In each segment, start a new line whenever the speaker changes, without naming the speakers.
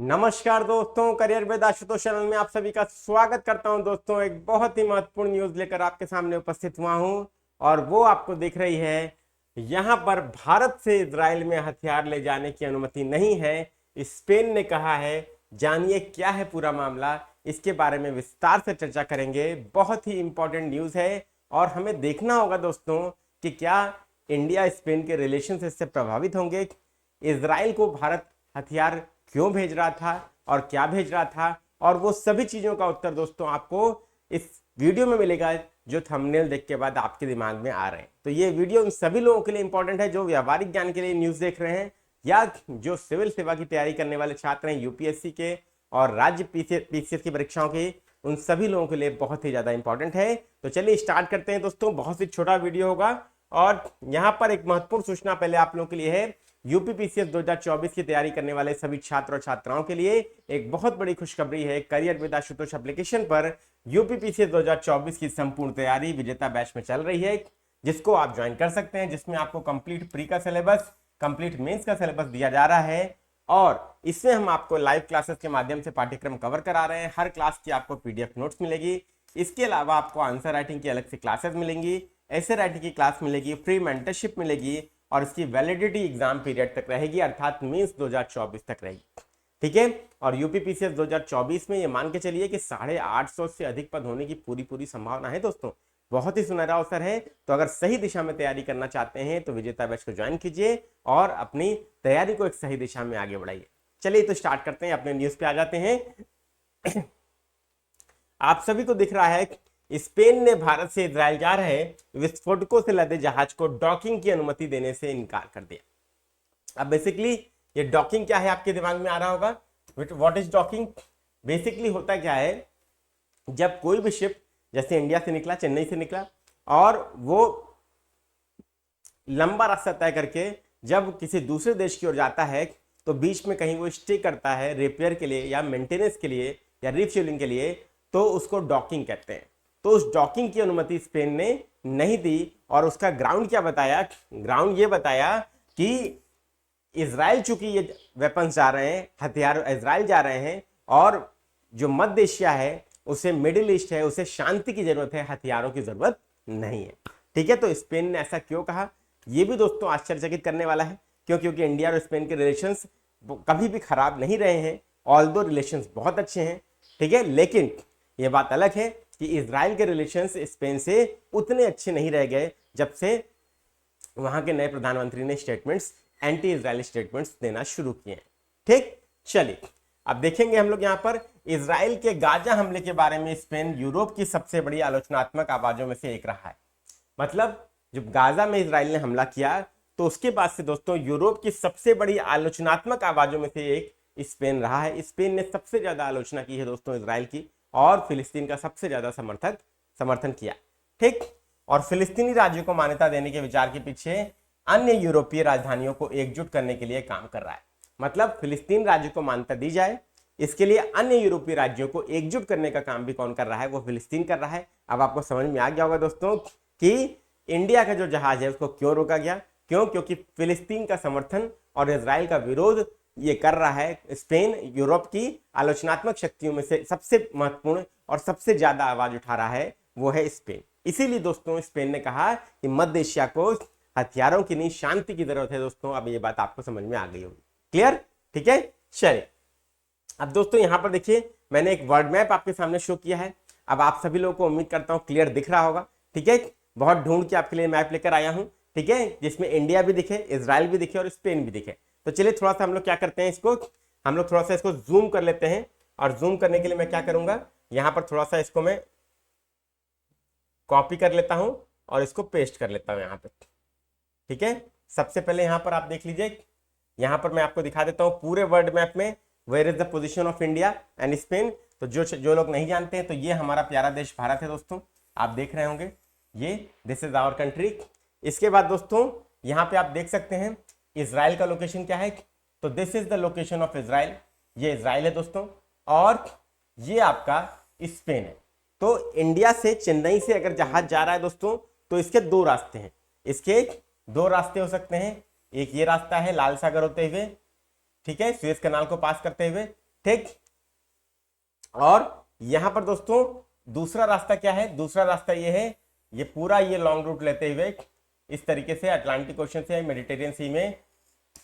नमस्कार दोस्तों, career with Ashutosh channel में आप सभी का स्वागत करता हूं। दोस्तों, एक बहुत ही महत्वपूर्ण न्यूज लेकर आपके सामने उपस्थित हुआ हूं और वो आपको दिख रही है। यहां पर भारत से इजराइल में हथियार ले जाने की अनुमति नहीं है, स्पेन ने कहा है। जानिए क्या है पूरा मामला, इसके बारे में विस्तार से चर्चा करेंगे। बहुत ही इंपॉर्टेंट न्यूज है और हमें देखना होगा दोस्तों कि क्या इंडिया स्पेन के रिलेशन इससे प्रभावित होंगे। इजराइल को भारत हथियार क्यों भेज रहा था और क्या भेज रहा था, और वो सभी चीजों का उत्तर दोस्तों आपको इस वीडियो में मिलेगा जो थंबनेल देख के बाद आपके दिमाग में आ रहे हैं। तो ये वीडियो उन सभी लोगों के लिए इंपॉर्टेंट है जो व्यावहारिक ज्ञान के लिए न्यूज देख रहे हैं या जो सिविल सेवा की तैयारी करने वाले छात्र हैं, यूपीएससी के और राज्य पीसीएस की परीक्षाओं की, उन सभी लोगों के लिए बहुत ही ज्यादा इंपॉर्टेंट है। तो चलिए स्टार्ट करते हैं दोस्तों। बहुत ही छोटा वीडियो होगा और यहाँ पर एक महत्वपूर्ण सूचना पहले आप लोगों के लिए है। यूपी पीसीएस 2024 की तैयारी करने वाले सभी छात्र और छात्राओं के लिए एक बहुत बड़ी खुशखबरी है। करियर विद आशुतोष एप्लीकेशन पर यूपी पीसीएस 2024 की संपूर्ण तैयारी विजेता बैच में चल रही है, जिसको आप ज्वाइन कर सकते हैं, जिसमें आपको कंप्लीट प्री का सिलेबस, कंप्लीट मेंस का सिलेबस दिया जा रहा है और इसमें हम आपको लाइव क्लासेस के माध्यम से पाठ्यक्रम कवर करा रहे हैं। हर क्लास की आपको पीडीएफ नोट्स मिलेगी। इसके अलावा आपको आंसर राइटिंग की अलग से क्लासेस मिलेंगी, ऐसे राइटिंग की क्लास मिलेगी, फ्री मेंटरशिप मिलेगी और इसकी वैलिडिटी एग्जाम पीरियड तक रहेगी, अर्थात मींस 2024 तक रहेगी। ठीक है। और यूपीपीसीएस 2024 में ये मान के चलिए कि 850 से अधिक पद होने की पूरी संभावना है दोस्तों। बहुत ही सुनहरा अवसर है। तो अगर सही दिशा में तैयारी करना चाहते हैं तो विजेता बैच को ज्वाइन कीजिए और अपनी तैयारी को एक सही दिशा में आगे बढ़ाइए। चलिए तो स्टार्ट करते हैं, अपने न्यूज पे आ जाते हैं। आप सभी को दिख रहा है स्पेन ने भारत से इजराइल जा रहे विस्फोटकों से लदे जहाज को डॉकिंग की अनुमति देने से इनकार कर दिया। अब बेसिकली ये डॉकिंग क्या है आपके दिमाग में आ रहा होगा। What is docking? बेसिकली होता क्या है, जब कोई भी शिप जैसे इंडिया से निकला, चेन्नई से निकला और वो लंबा रास्ता तय करके जब किसी दूसरे देश की ओर जाता है तो बीच में कहीं वो स्टे करता है रिपेयर के लिए या मेंटेनेंस के लिए या रिफ्यूलिंग के लिए, तो उसको डॉकिंग कहते हैं। तो उस डॉकिंग की अनुमति स्पेन ने नहीं दी और उसका ग्राउंड क्या बताया? ग्राउंड ये बताया कि इजराइल चूंकि ये वेपन्स जा रहे हैं, हथियार इजराइल जा रहे हैं और जो मध्य एशिया है, उसे मिडिल ईस्ट है, उसे शांति की जरूरत है, हथियारों की जरूरत नहीं है। ठीक है। तो स्पेन ने ऐसा क्यों कहा, यह भी दोस्तों आश्चर्यचकित करने वाला है। क्योंकि इंडिया और स्पेन के रिलेशंस कभी भी खराब नहीं रहे हैं, ऑल्दो रिलेशंस बहुत अच्छे हैं। ठीक है। लेकिन यह बात अलग है कि इजराइल के रिलेशंस स्पेन से उतने अच्छे नहीं रह गए जब से वहां के नए प्रधानमंत्री ने स्टेटमेंट्स, एंटी इजरायली स्टेटमेंट्स देना शुरू किए हैं। ठीक। चलिए अब देखेंगे हम लोग यहां पर इजराइल के गाजा हमले के बारे में। स्पेन यूरोप की सबसे बड़ी आलोचनात्मक आवाजों में से एक रहा है। मतलब जब गाजा में इजराइल ने हमला किया तो उसके बाद से दोस्तों यूरोप की सबसे बड़ी आलोचनात्मक आवाजों में से एक स्पेन रहा है। स्पेन ने सबसे ज्यादा आलोचना की है दोस्तों इजराइल की और फिलिस्तीन का सबसे ज्यादा समर्थन किया। ठीक। और फिलिस्तीनी राज्यों को मान्यता देने के विचार के पीछे अन्य यूरोपीय राजधानियों को एकजुट करने के लिए काम कर रहा है। मतलब फिलिस्तीन राज्य को मान्यता दी जाए, इसके लिए अन्य यूरोपीय राज्यों को एकजुट करने का काम भी कौन कर रहा है? वो फिलिस्तीन कर रहा है। अब आपको समझ में आ गया होगा दोस्तों कि इंडिया का जो जहाज है उसको क्यों रोका गया। क्यों? क्योंकि फिलिस्तीन का समर्थन और इजराइल का विरोध ये कर रहा है स्पेन। यूरोप की आलोचनात्मक शक्तियों में से सबसे महत्वपूर्ण और सबसे ज्यादा आवाज उठा रहा है वो है स्पेन। इसीलिए दोस्तों स्पेन ने कहा कि मध्य एशिया को हथियारों की नहीं, शांति की जरूरत है। दोस्तों अब ये बात आपको समझ में आ गई होगी। क्लियर? ठीक है। चलिए अब दोस्तों यहां पर देखिए, मैंने एक वर्ल्ड मैप आपके सामने शो किया है। अब आप सभी लोगों को उम्मीद करता हूं क्लियर दिख रहा होगा। ठीक है। बहुत ढूंढ के आपके लिए मैप लेकर आया हूं। ठीक है। जिसमें इंडिया भी दिखे, इजराइल भी दिखे और स्पेन भी दिखे। तो चलिए थोड़ा सा हम लोग क्या करते हैं, इसको हम लोग थोड़ा सा इसको जूम कर लेते हैं। और जूम करने के लिए मैं क्या करूंगा, यहां पर थोड़ा सा इसको मैं कॉपी कर लेता हूं और इसको पेस्ट कर लेता हूं यहां पे। ठीक है। सबसे पहले यहां पर आप देख लीजिए, यहां पर मैं आपको दिखा देता हूं पूरे वर्ल्ड मैप में where is the position of India and Spain. तो जो लोग नहीं जानते हैं तो ये हमारा प्यारा देश भारत है दोस्तों। आप देख रहे होंगे ये दिस इज आवर कंट्री। इसके बाद दोस्तों यहां पे आप देख सकते हैं इजराइल का लोकेशन क्या है। तो this is the location of Israel. ये इजराइल है दोस्तों और ये आपका स्पेन है। तो इंडिया से, चेन्नई से अगर जहाज जा रहा है दोस्तों तो इसके दो रास्ते हैं। इसके दो रास्ते हो सकते हैं। एक ये रास्ता है लाल सागर होते हुए, ठीक है, सुएज कनाल को पास करते हुए, ठीक। और यहां पर दोस्तों दूसरा रास्ता क्या है, दूसरा रास्ता ये है, ये पूरा ये लॉन्ग रूट लेते हुए इस तरीके से अटलांटिक ओशन से मेडिटेरियन सी में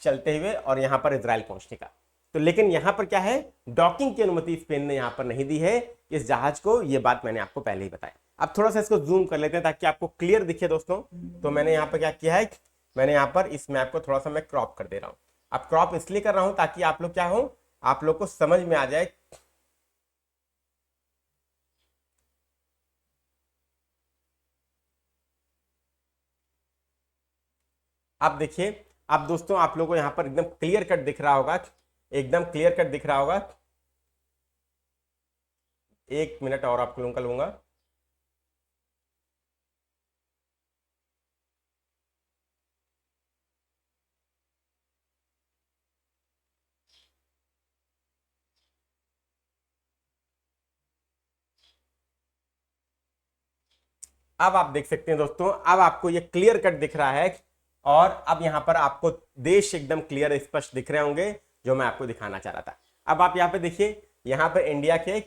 चलते हुए और यहां पर इजराइल पहुंचने का। तो लेकिन यहां पर क्या है, डॉकिंग की अनुमति स्पेन ने यहां पर नहीं दी है इस जहाज को, ये बात मैंने आपको पहले ही बताया। अब थोड़ा सा इसको जूम कर लेते हैं ताकि आपको क्लियर दिखे दोस्तों। तो मैंने यहाँ पर क्या किया है, मैंने यहाँ पर इस मैप को थोड़ा सा मैं क्रॉप कर दे रहा हूं। अब क्रॉप इसलिए कर रहा हूं ताकि आप लोग क्या हो, आप लोग को समझ में आ जाए। आप देखिए, अब दोस्तों आप लोगों को यहां पर एकदम क्लियर कट दिख रहा होगा, एकदम क्लियर कट दिख रहा होगा। एक मिनट और आप लोगों का लूंगा। अब आप देख सकते हैं दोस्तों, अब आपको ये क्लियर कट दिख रहा है और अब यहां पर आपको देश एकदम क्लियर स्पष्ट दिख रहे होंगे जो मैं आपको दिखाना चाह रहा था। अब आप यहां पे देखिए, यहां पर इंडिया के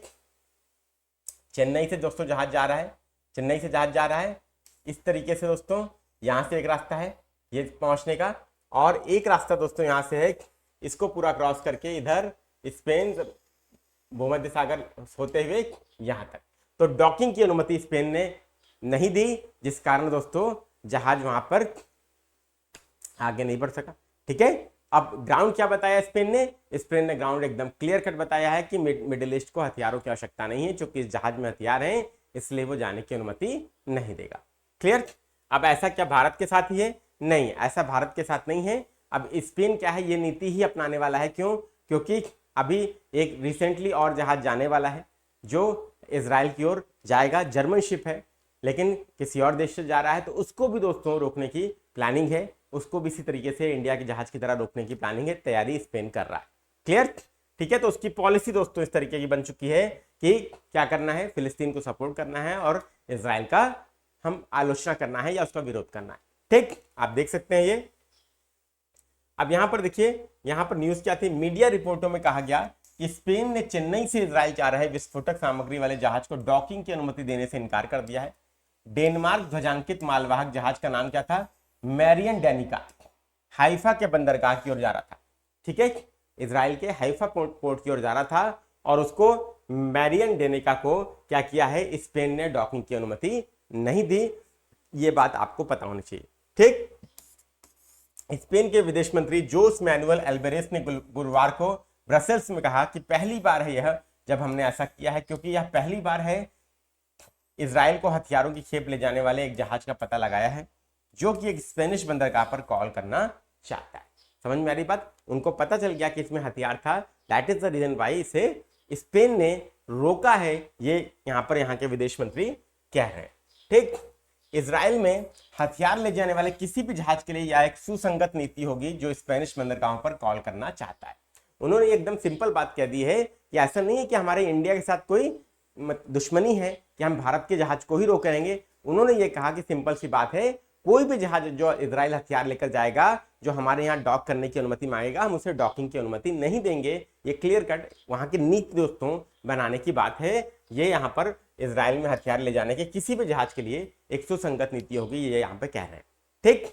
चेन्नई से दोस्तों जहाज जा रहा है, चेन्नई से जहाज जा रहा है इस तरीके से दोस्तों। यहां से एक रास्ता है ये पहुंचने का, और एक रास्ता दोस्तों यहां से है इसको पूरा क्रॉस करके इधर स्पेन भूमध्य सागर होते हुए यहां तक। तो डॉकिंग की अनुमति स्पेन ने नहीं दी, जिस कारण दोस्तों जहाज वहां पर आगे नहीं बढ़ सका। ठीक है, अब ग्राउंड क्या बताया स्पेन ने, स्पेन ने ग्राउंड एकदम क्लियर कट बताया है कि मिडिल ईस्ट को हथियारों की आवश्यकता नहीं है, क्योंकि इस जहाज में हथियार हैं, इसलिए वो जाने की अनुमति नहीं देगा। क्लियर। अब ऐसा क्या भारत के साथ ही है? नहीं, ऐसा भारत के साथ नहीं है। अब स्पेन क्या है, ये नीति ही अपनाने वाला है। क्यों? क्योंकि अभी एक रिसेंटली और जहाज जाने वाला है जो इजराइल की ओर जाएगा, जर्मन शिप है लेकिन किसी और देश से जा रहा है, तो उसको भी दोस्तों रोकने की प्लानिंग है, उसको भी इसी तरीके से इंडिया के जहाज की तरह रोकने की प्लानिंग है, तैयारी स्पेन कर रहा है। क्लियर। ठीक है, तो उसकी पॉलिसी दोस्तों इस तरीके की बन चुकी है कि क्या करना है, फिलिस्तीन को सपोर्ट करना है और इजराइल का हम आलोचना करना है या उसका विरोध करना है। ठीक, आप देख सकते हैं ये। अब यहां पर देखिए, यहां पर न्यूज क्या थी, मीडिया रिपोर्टों में कहा गया कि स्पेन ने चेन्नई से इजराइल जा रहे विस्फोटक सामग्री वाले जहाज को डॉकिंग की अनुमति देने से इनकार कर दिया है। डेनमार्क ध्वजांकित मालवाहक जहाज का नाम क्या था, मैरियन डेनिका, हाइफा के बंदरगाह की ओर जा रहा था। ठीक है, इजराइल के हाइफा पोर्ट की ओर जा रहा था और उसको मैरियन डेनिका को क्या किया है, स्पेन ने डॉकिंग की अनुमति नहीं दी। ये बात आपको पता होनी चाहिए। ठीक, स्पेन के विदेश मंत्री जोस मैनुअल एल्वेरेस ने गुरुवार को ब्रसेल्स में कहा कि पहली बार है यह जब हमने ऐसा किया है, क्योंकि यह पहली बार है इजराइल को हथियारों की खेप ले जाने वाले एक जहाज का पता लगाया है जो कि एक स्पेनिश बंदरगाह पर कॉल करना चाहता है। समझ में आ रही बात? उनको पता चल गया कि इसमें हथियार था, that is the reason why इसे स्पेन ने रोका है, ये यहाँ के विदेश मंत्री कह रहे हैं। ठीक, इजराइल में हथियार ले जाने वाले किसी भी जहाज के लिए यह एक सुसंगत नीति होगी जो स्पेनिश बंदरगाहों पर कॉल करना चाहता है। उन्होंने एकदम सिंपल बात कह दी है कि ऐसा नहीं है कि हमारे इंडिया के साथ कोई दुश्मनी है कि हम भारत के जहाज को ही रोकेंगे। उन्होंने ये कहा कि सिंपल सी बात है, कोई भी जहाज जो इजराइल हथियार लेकर जाएगा जो हमारे यहाँ डॉक करने की अनुमति मांगेगा, हम उसे डॉकिंग की अनुमति नहीं देंगे। ये क्लियर कट वहां की नीति दोस्तों बनाने की बात है। ये यहाँ पर इजराइल में हथियार ले जाने के किसी भी जहाज के लिए एक सुसंगत नीति होगी, ये यहाँ पे कह रहे हैं। ठीक,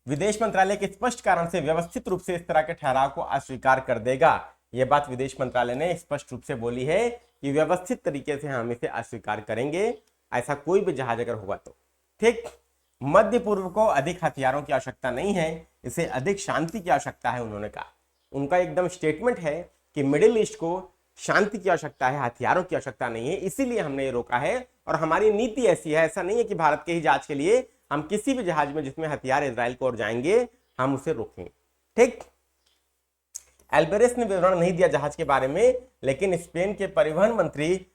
विदेश मंत्रालय के स्पष्ट कारण से व्यवस्थित रूप से इस तरह के ठहराव को अस्वीकार कर देगा। यह बात विदेश मंत्रालय ने स्पष्ट रूप से बोली है कि व्यवस्थित तरीके से हम इसे अस्वीकार करेंगे, ऐसा कोई भी जहाज अगर होगा तो। ठीक, मध्य पूर्व को अधिक हथियारों की आवश्यकता नहीं है, इसे अधिक शांति की आवश्यकता है, उन्होंने कहा। उनका एकदम स्टेटमेंट है कि मिडिल ईस्ट को शांति की आवश्यकता है, हथियारों की आवश्यकता नहीं है, इसीलिए हमने ये रोका है और हमारी नीति ऐसी है। ऐसा नहीं है कि भारत के ही जहाज के लिए हम किसी भी जहाज में जिसमें हथियार इजराइल को ओर जाएंगे हम उसे रोकेंगे। ठीक, एल्वेरेस ने विवरण नहीं दिया जहाज के बारे में, लेकिन स्पेन के परिवहन मंत्री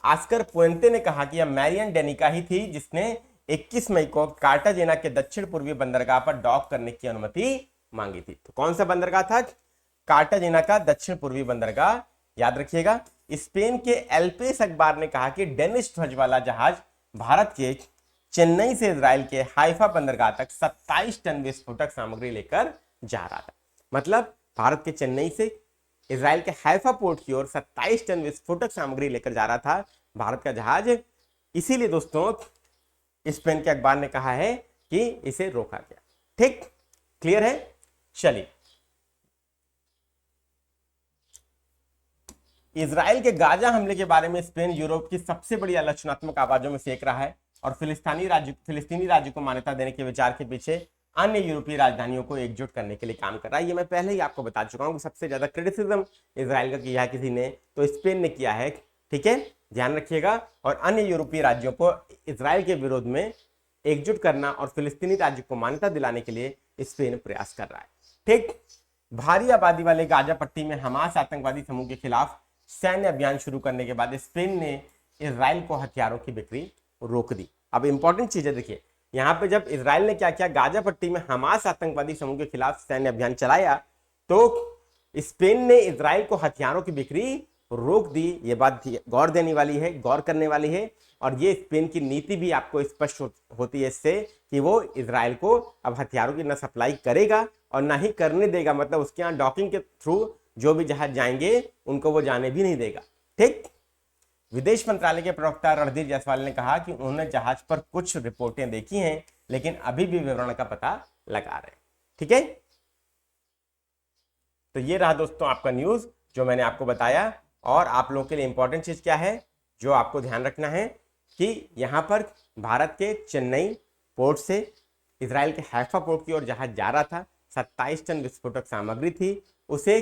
आस्कर पुएंते ने कहा कि यह मैरियन डेनिका ही थी जिसने 21 मई को कार्टाजेना के दक्षिण पूर्वी बंदरगाह पर डॉक करने की अनुमति मांगी थी। तो कौन सा बंदरगाह था? कार्टाजेना का दक्षिण पूर्वी बंदरगाह, याद रखिएगा। स्पेन के एल्पेस अखबार ने कहा कि डेनिश ध्वज वाला जहाज भारत के चेन्नई से इजराइल के हाइफा बंदरगाह तक 27 टन विस्फोटक सामग्री लेकर जा रहा था। मतलब भारत के चेन्नई से इसराइल के हैफा पोर्ट की ओर 27 टन विस्फोटक सामग्री लेकर जा रहा था भारत का जहाज। इसीलिए दोस्तों स्पेन के अखबार ने कहा है कि इसे रोका गया। ठीक, क्लियर है। चलिए, इजराइल के गाजा हमले के बारे में स्पेन यूरोप की सबसे बड़ी आलोचनात्मक आवाजों में से एक रहा है और फिलिस्तीनी राज्य को मान्यता देने के विचार के पीछे अन्य यूरोपीय राजधानियों को एकजुट करने के लिए काम कर रहा है। ये मैं पहले ही आपको बता चुका हूं कि सबसे ज्यादा क्रिटिसिज्म इजराइल का किया है किसी ने तो स्पेन ने किया है। ठीक है, ध्यान रखिएगा। और अन्य यूरोपीय राज्यों को इजराइल के विरोध में एकजुट करना और फिलिस्तीनी राज्य को मान्यता दिलाने के लिए स्पेन प्रयास कर रहा है। ठीक, भारी आबादी वाले गाजा पट्टी में हमास आतंकवादी समूह के खिलाफ सैन्य अभियान शुरू करने के बाद स्पेन ने इजराइल को हथियारों की बिक्री रोक दी। अब इंपॉर्टेंट चीज है, देखिए यहां पे जब इजराइल ने क्या किया, गाजा पट्टी में हमास आतंकवादी समूह के खिलाफ सैन्य अभियान चलाया तो स्पेन ने इजराइल को हथियारों की बिक्री रोक दी। ये बात गौर देने वाली है, गौर करने वाली है। और ये स्पेन की नीति भी आपको स्पष्ट होती है इससे कि वो इजराइल को अब हथियारों की न सप्लाई करेगा और ना ही करने देगा। मतलब उसके यहाँ डॉकिंग के थ्रू जो भी जहाज जाएंगे उनको वो जाने भी नहीं देगा। ठीक, विदेश मंत्रालय के प्रवक्ता रणधीर जायसवाल ने कहा कि उन्होंने जहाज पर कुछ रिपोर्टें देखी हैं लेकिन अभी भी विवरण का पता लगा रहे हैं। ठीक है, तो ये रहा दोस्तों आपका न्यूज जो मैंने आपको बताया। और आप लोगों के लिए इंपॉर्टेंट चीज क्या है जो आपको ध्यान रखना है कि यहां पर भारत के चेन्नई पोर्ट से इजराइल के हैफा पोर्ट की ओर जहाज जा रहा था, 27 टन विस्फोटक सामग्री थी। उसे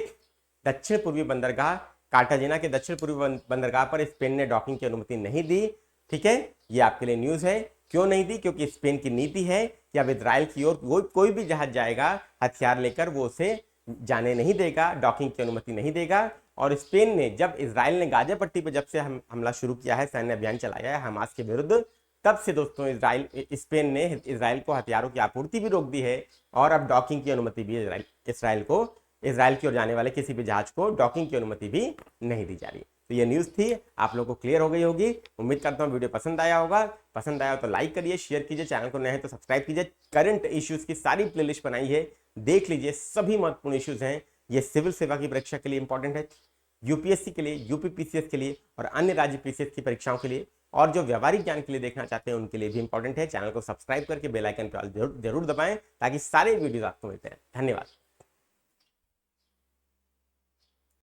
दक्षिण पूर्वी बंदरगाह कार्टाजेना के दक्षिण पूर्वी बंदरगाह पर स्पेन ने डॉकिंग की अनुमति नहीं दी। ठीक है, ये आपके लिए न्यूज है। क्यों नहीं दी? क्योंकि स्पेन की नीति है कि अब इजराइल की ओर कोई भी जहाज जाएगा हथियार लेकर वो उसे जाने नहीं देगा, डॉकिंग की अनुमति नहीं देगा। और स्पेन ने जब इजराइल ने गाजा पट्टी पर जब से हमला शुरू किया है, सैन्य अभियान चलाया है हमास के विरुद्ध, तब से दोस्तों स्पेन ने इजराइल को हथियारों की आपूर्ति भी रोक दी है और अब डॉकिंग की अनुमति भी इजराइल की ओर जाने वाले किसी भी जहाज को डॉकिंग की अनुमति भी नहीं दी जा रही। तो ये न्यूज़ थी, आप लोगों को क्लियर हो गई होगी। उम्मीद करता हूँ वीडियो पसंद आया होगा। पसंद आया हो तो लाइक करिए, शेयर कीजिए, चैनल को नए हैं तो सब्सक्राइब कीजिए। करंट इश्यूज की सारी प्लेलिस्ट बनाई है, देख लीजिए। सभी महत्वपूर्ण इश्यूज हैं। ये सिविल सेवा की परीक्षा के लिए इंपॉर्टेंट है, यूपीएससी के लिए, यूपी पीसीएस के लिए और अन्य राज्य पीसीएस की परीक्षाओं के लिए, और जो व्यवहारिक ज्ञान के लिए देखना चाहते हैं उनके लिए भी इंपॉर्टेंट है। चैनल को सब्सक्राइब करके बेल आइकन पर जरूर दबाएं ताकि सारे वीडियोस आपको मिलते हैं। धन्यवाद।